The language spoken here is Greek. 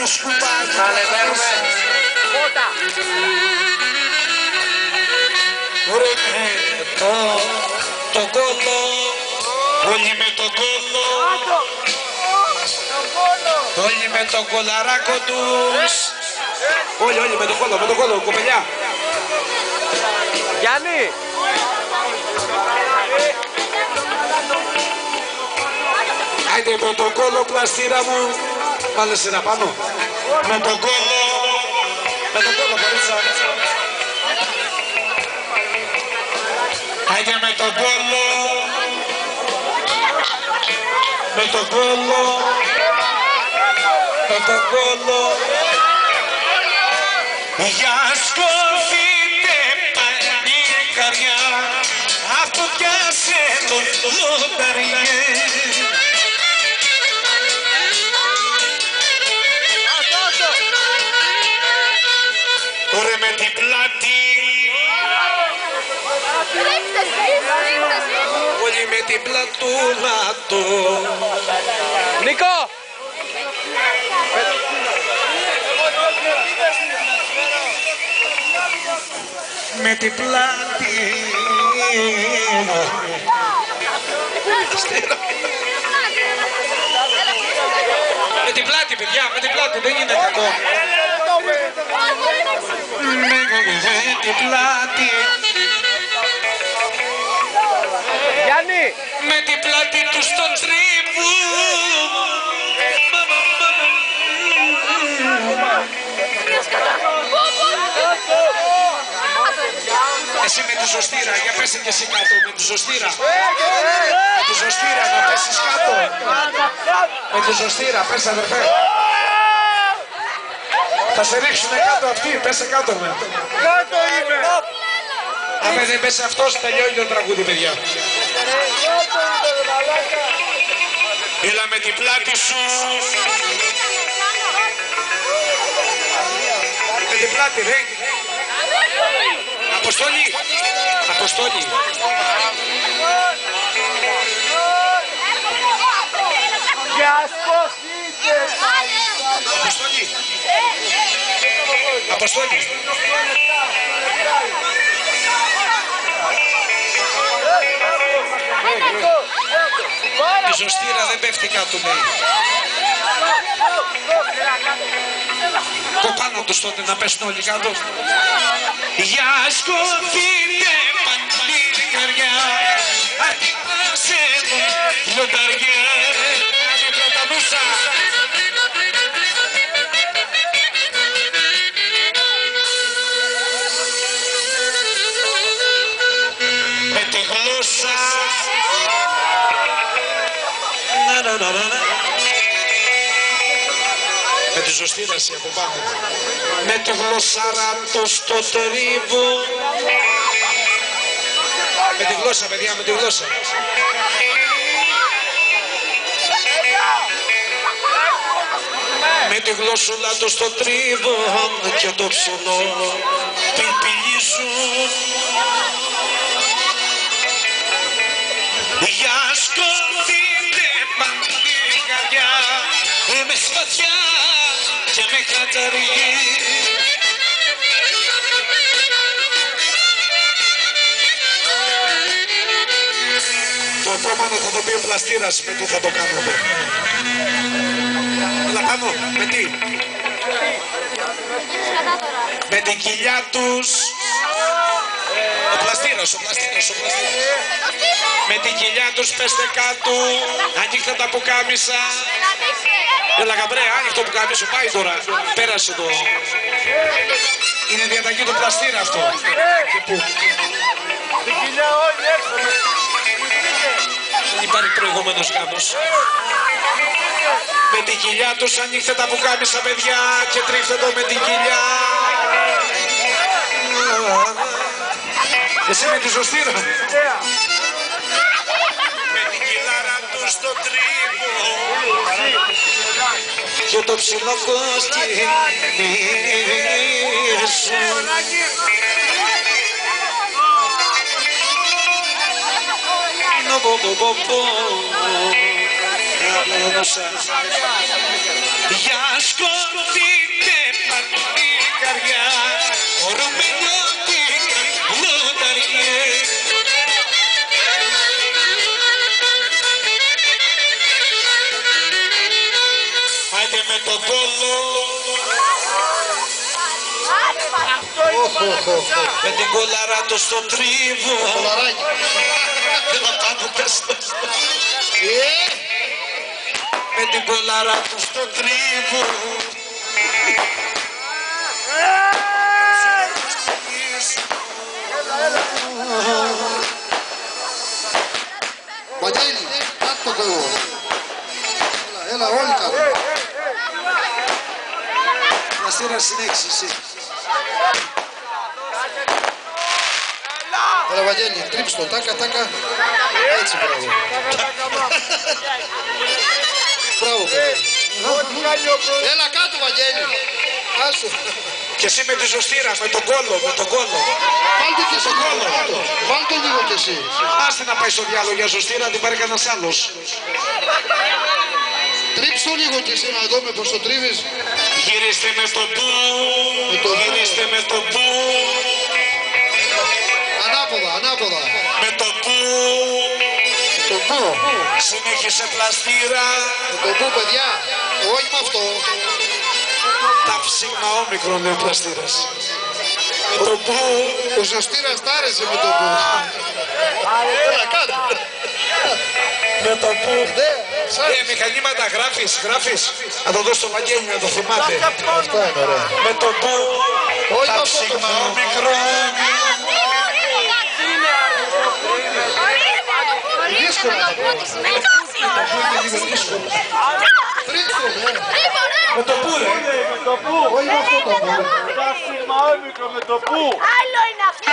το σκουπάκι. Ανεβαίνουμε. Πότα. Ρε το κόλλο. Όλοι με τον κόλλο. Όλοι με τον κολαράκο τους. Όλοι με τον κόλλο, κοπελιά. Γιάννη. Άιντε με τον κόλλο πλαστήρα μου. Πάλε σειρά πάνω. Με τον κόλλο. Με τον κόλλο κορίτσα. Άιντε με τον κόλλο. Με τον κόλλο. Με τον κόλλο. Για σκοφείτε πανίκαρια. Αυτό πιάσε το λονταριέ. Ωραία με την πλάτη. Όλοι με την πλατούλα του. Νίκο. Με την πλάτη. Με την πλάτη, παιδιά, με την πλάτη, δεν είναι κακό. Με την πλάτη. Γιάννη. Με την πλάτη του στον τρίβουν. Εσύ με τη ζωστήρα, για πέσε και εσύ κάτω με τη ζωστήρα. Με τη ζωστήρα να πέσεις κάτω. Με τη ζωστήρα, πες αδερφέ. Θα σε ρίξουνε κάτω αυτοί, πέσε κάτω με. Κάτω είμαι! Αν δεν πέσει αυτός, τελειώνει το τραγούδι, παιδιά. Έλα με την πλάτη σου. Με την πλάτη, ρε. Αποστόλη. Αποστόλη. Για σκοφείτε! Αποστόλη. Αποστόλη. Η ζωστήρα δεν πέφτει κάτω, λέει. Το πάνω τους τότε να πέσουν όλοι κάτω. Για σκοφείτε παντή καρδιά. Ατιμάσε λονταριά. Πρωταβούσα. Με τη γλώσσα. Με τη ζωστήραση από πάνω. Με τη γλωσσάρα του στο τρίβο. Με τη γλώσσα, παιδιά, με τη γλώσσα. Με τη γλώσσουλα του στο τρίβο και το ψωλό πιλπιλίζουν. Για σκοτεινέ παντή καρδιά. Με σπαθιά και με καταρρί. Το επόμενο θα το πει ο πλαστήρας με τι θα το κάνουμε. Έλα πάνω, με τι. Με την κοιλιά τους. Ο πλαστήρας. Με την κοιλιά τους πέστε κάτω. Ανοίχτε τα πουκάμισα. Έλα γαμπρέ, άνοιχτο πουκάμισο, πάει τώρα. Πέρασε το. Είναι διαταγή του πλαστήρα αυτό. Και πού. Την κοιλιά όλοι έξω. Δεν υπάρχει προηγούμενος γάμος. Με την κοιλιά τους ανοίχτε τα πουκάμισα, παιδιά, και τρίφτε το με την κοιλιά. Εσύ με τη ζωστήρα. Με την κοιλάρα του στο τρίβο και το ψηλό κόστι σου. έδωσα. Για σκοτεινέ πατή καρδιά, ορμενό την λοταριέ. Άντε με το κόλλο, με την κολαρά του στο τρίβο. Έλα πάνω πες το. Με την κολαρά του στο τρίβο. Βαγγέλη, κάτω το κόλλο. Έλα, όλοι κάτω. Πλαστήρα συνέχισε εσύ. Έλα, Βαγγέλη, τρίψ' το, τάκα, τάκα. Έτσι, μπράβο. Μπράβο, παιδί. Έλα κάτω, Βαγγέλη. Άσου. Και εσύ με τη ζωστήρα, με τον κόλλο, με τον κόλλο. Βάλτε και εσύ κόλλο. Βάλτε λίγο κι εσύ. Άστε να πάει στο διάλογο για ζωστήρα, να την πάρει κανένας άλλος. Τρίψ' το λίγο κι εσύ να δούμε πως το τρίβεις. Γυρίστε με το που, γυρίστε με το που. Ανάποδα, ανάποδα. Με το που, Το πού. συνέχισε πλαστήρα. Το πού, παιδιά. Όχι με αυτό. Τα ψήγμα όμικρον είναι ο πλαστήρας. Με το που, Ο ζωστήρας τ' άρεσε με το πού. Έλα κάτω. με το που. Σ' άρεσε. Μηχανήματα γράφεις. Να το δώσω στο Βαγγέλη να το θυμάται. Αυτό είναι ωραία. Με το που, Όχι τα με αυτό το ψήγμα πού. όμικρον. Τρίψ' το, ναι. Με το που, ρε. Όχι με αυτό το πού. Τα σιγμα όμικρο με το που. Άλλο είναι αυτό.